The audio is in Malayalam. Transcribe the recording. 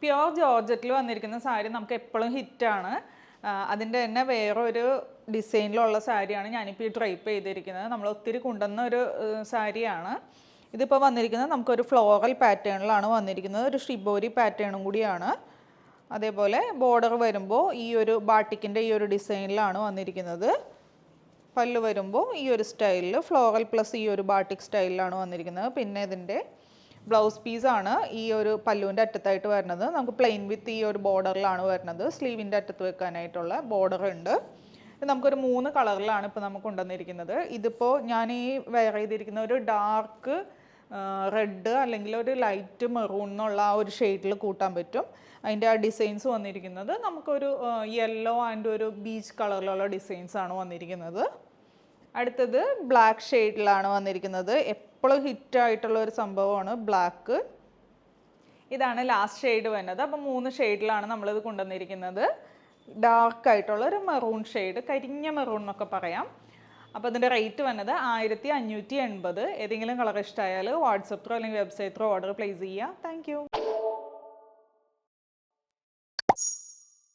പ്യുവർ ജോർജറ്റിൽ വന്നിരിക്കുന്ന സാരി നമുക്ക് എപ്പോഴും ഹിറ്റാണ്. അതിൻ്റെ തന്നെ വേറൊരു ഡിസൈനിലുള്ള സാരിയാണ് ഞാനിപ്പോൾ ഈ ഡ്രൈപ്പ് ചെയ്തിരിക്കുന്നത്. നമ്മൾ ഒത്തിരി കൊണ്ടുവന്ന ഒരു സാരിയാണ്. ഇതിപ്പോൾ വന്നിരിക്കുന്നത് നമുക്കൊരു ഫ്ലോറൽ പാറ്റേണിലാണ് വന്നിരിക്കുന്നത്. ഒരു ഷിബോരി പാറ്റേണും കൂടിയാണ്. അതേപോലെ ബോർഡർ വരുമ്പോൾ ഈ ഒരു ബാട്ടിക്കിൻ്റെ ഈ ഒരു ഡിസൈനിലാണ് വന്നിരിക്കുന്നത്. പല്ല് വരുമ്പോൾ ഈ ഒരു സ്റ്റൈലിൽ ഫ്ലോറൽ പ്ലസ് ഈ ഒരു ബാട്ടിക് സ്റ്റൈലിലാണ് വന്നിരിക്കുന്നത്. പിന്നെ ഇതിൻ്റെ ബ്ലൗസ് പീസാണ് ഈ ഒരു പല്ലുവിൻ്റെ അറ്റത്തായിട്ട് വരുന്നത്. നമുക്ക് പ്ലെയിൻ വിത്ത് ഈ ഒരു ബോർഡറിലാണ് വരുന്നത്. സ്ലീവിൻ്റെ അറ്റത്ത് വെക്കാനായിട്ടുള്ള ബോർഡർ ഉണ്ട്. ഇത് നമുക്കൊരു 3 കളറിലാണ് ഇപ്പോൾ നമുക്ക് കൊണ്ടുവന്നിരിക്കുന്നത്. ഇതിപ്പോൾ ഞാൻ ഈ വെയർ ചെയ്തിരിക്കുന്ന ഒരു ഡാർക്ക് റെഡ് അല്ലെങ്കിൽ ഒരു ലൈറ്റ് മെറൂൺ എന്നുള്ള ആ ഒരു ഷെയ്ഡിൽ കൂട്ടാൻ പറ്റും. അതിൻ്റെ ആ ഡിസൈൻസ് വന്നിരിക്കുന്നത് നമുക്കൊരു യെല്ലോ ആൻഡ് ഒരു ബീച്ച് കളറിലുള്ള ഡിസൈൻസാണ് വന്നിരിക്കുന്നത്. അടുത്തത് ബ്ലാക്ക് ഷെയ്ഡിലാണ് വന്നിരിക്കുന്നത്. എപ്പോഴും ഹിറ്റായിട്ടുള്ള ഒരു സംഭവമാണ് ബ്ലാക്ക്. ഇതാണ് ലാസ്റ്റ് ഷെയ്ഡ് വരുന്നത്. അപ്പോൾ 3 ഷെയ്ഡിലാണ് നമ്മളിത് കൊണ്ടുവന്നിരിക്കുന്നത്. ഡാർക്കായിട്ടുള്ള ഒരു മെറൂൺ ഷെയ്ഡ്, കരിഞ്ഞ മെറൂൺ എന്നൊക്കെ പറയാം. അപ്പോൾ ഇതിൻ്റെ റേറ്റ് വന്നത് 1580. ഏതെങ്കിലും കളർ ഇഷ്ടമായാൽ വാട്സപ്പ് ത്രൂ അല്ലെങ്കിൽ വെബ്സൈറ്റ് ത്രൂ ഓർഡർ പ്ലേസ് ചെയ്യുക. താങ്ക്